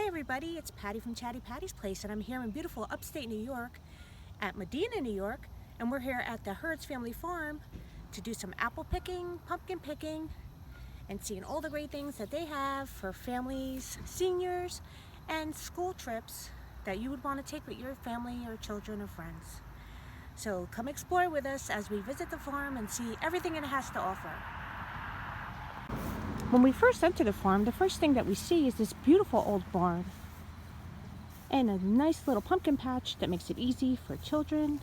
Hey everybody, it's Patty from Chatty Patty's Place, and I'm here in beautiful upstate New York at Modena, New York, and we're here at the Hurd's Family Farm to do some apple picking, pumpkin picking, and seeing all the great things that they have for families, seniors, and school trips that you would want to take with your family or children or friends. So come explore with us as we visit the farm and see everything it has to offer. When we first enter the farm, the first thing that we see is this beautiful old barn and a nice little pumpkin patch that makes it easy for children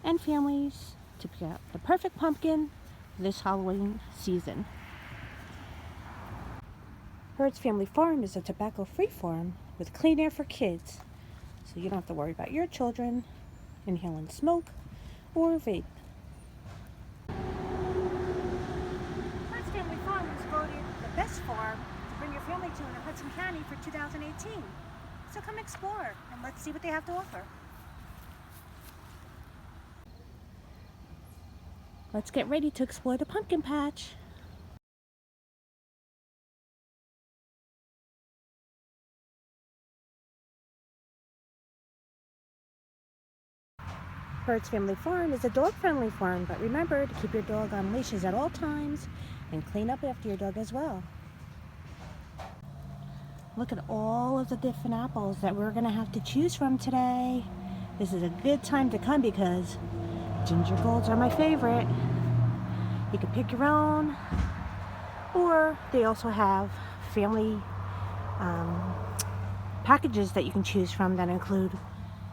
and families to pick out the perfect pumpkin this Halloween season. Hurd's Family Farm is a tobacco-free farm with clean air for kids, so you don't have to worry about your children inhaling smoke or vape. Hurd's Family Farm was voted the best farm to bring your family to in Hudson County for 2018. So come explore and let's see what they have to offer. Let's get ready to explore the pumpkin patch. Hurd's Family Farm is a dog-friendly farm, but remember to keep your dog on leashes at all times and clean up after your dog as well. Look at all of the different apples that we're going to have to choose from today. This is a good time to come because ginger golds are my favorite. You can pick your own, or they also have family packages that you can choose from that include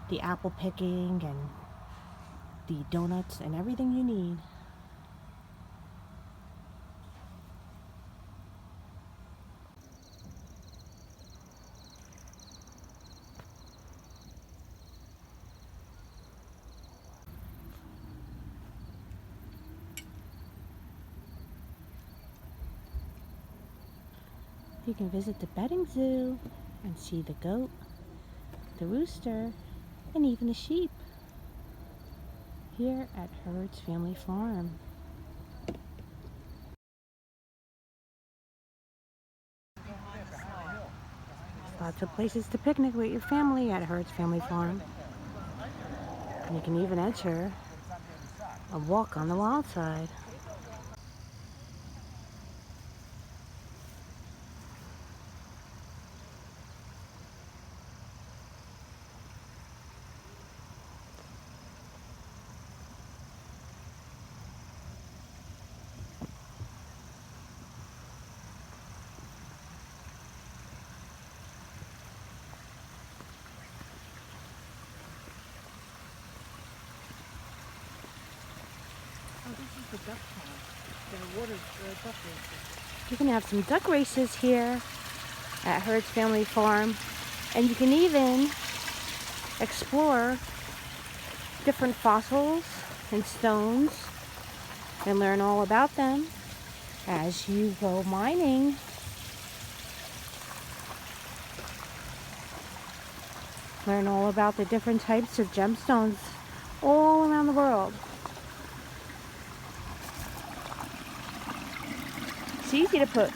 the apple picking and the donuts and everything you need. You can visit the petting zoo and see the goat, the rooster, and even the sheep here at Hurd's Family Farm. Lots of places to picnic with your family at Hurd's Family Farm. And you can even enter a walk on the wild side. Oh, this is the duck pond. The water duck races. You can have some duck races here at Hurd's Family Farm, and you can even explore different fossils and stones and learn all about them as you go mining. Learn all about the different types of gemstones all around the world. It's easy to put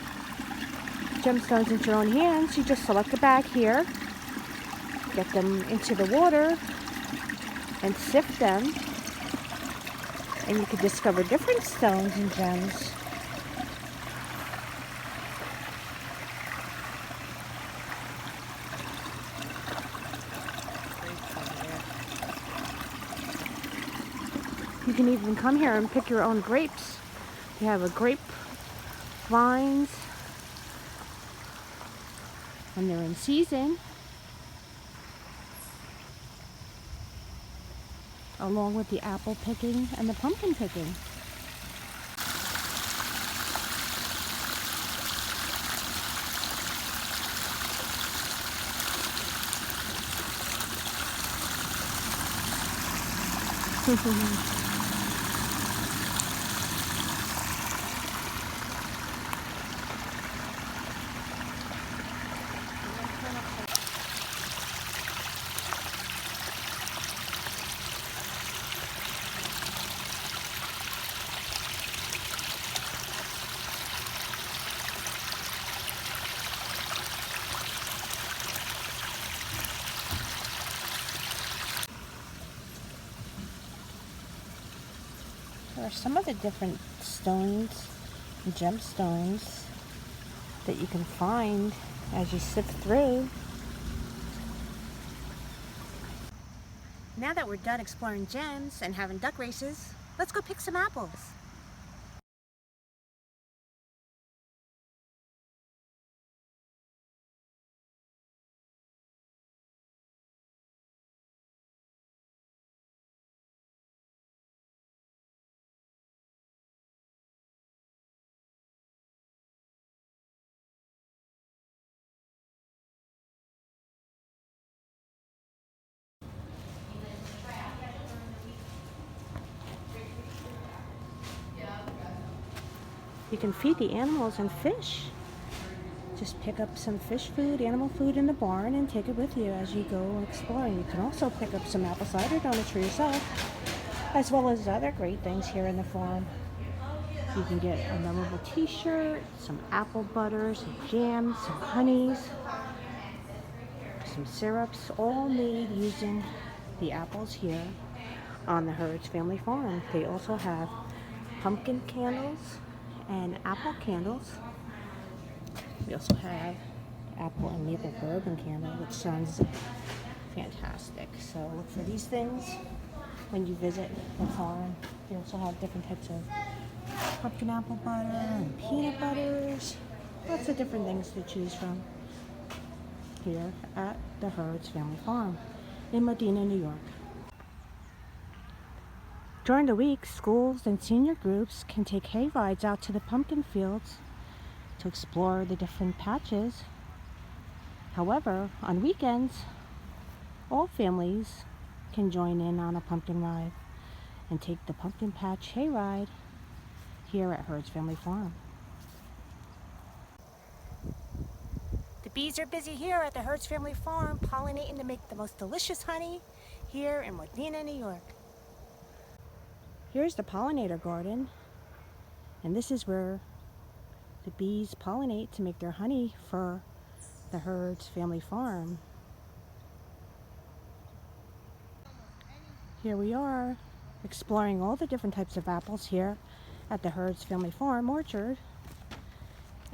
gemstones into your own hands. You just select a bag here, get them into the water, and sift them, and you can discover different stones and gems. You can even come here and pick your own grapes. You have a grape vines when they're in season, along with the apple picking and the pumpkin picking. are some of the different stones and gemstones that you can find as you sift through. Now that we're done exploring gems and having duck races, let's go pick some apples. You can feed the animals and fish. Just pick up some fish food, animal food in the barn and take it with you as you go exploring. You can also pick up some apple cider donuts for yourself, as well as other great things here in the farm. You can get a memorable t-shirt, some apple butter, some jams, some honeys, some syrups, all made using the apples here on the Hurd's Family Farm. They also have pumpkin candles and apple candles. We also have apple and maple bourbon candle, which sounds fantastic. So look for these things when you visit the farm. They also have different types of pumpkin apple butter and peanut butters. Lots of different things to choose from here at the Hurd's Family Farm in Modena, New York. During the week, schools and senior groups can take hay rides out to the pumpkin fields to explore the different patches. However, on weekends, all families can join in on a pumpkin ride and take the pumpkin patch hay ride here at Hurd's Family Farm. The bees are busy here at the Hurd's Family Farm, pollinating to make the most delicious honey here in Modena, New York. Here's the pollinator garden, and this is where the bees pollinate to make their honey for the Hurd's Family Farm. Here we are, exploring all the different types of apples here at the Hurd's Family Farm orchard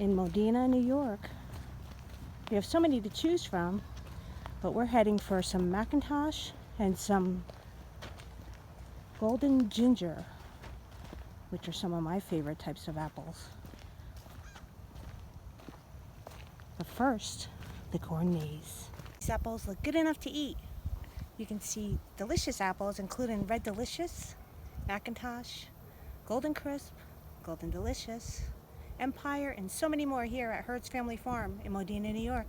in Modena, New York. We have so many to choose from, but we're heading for some McIntosh and some golden ginger, which are some of my favorite types of apples. But first, the corn maze. These apples look good enough to eat. You can see delicious apples, including Red Delicious, McIntosh, Golden Crisp, Golden Delicious, Empire, and so many more here at Hurd's Family Farm in Modena, New York.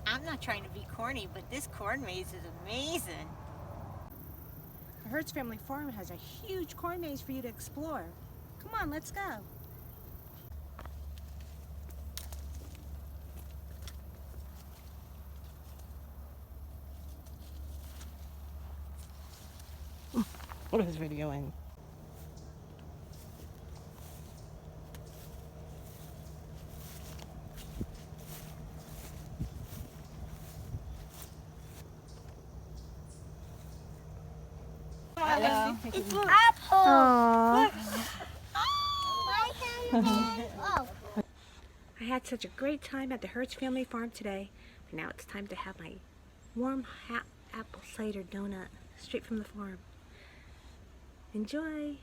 I'm not trying to be corny, but this corn maze is amazing. The Hurd's Family Farm has a huge corn maze for you to explore. Come on, let's go. What is videoing? Hello. It's Aww. oh. I had such a great time at the Hurd's Family Farm today. But now it's time to have my warm apple cider donut straight from the farm. Enjoy!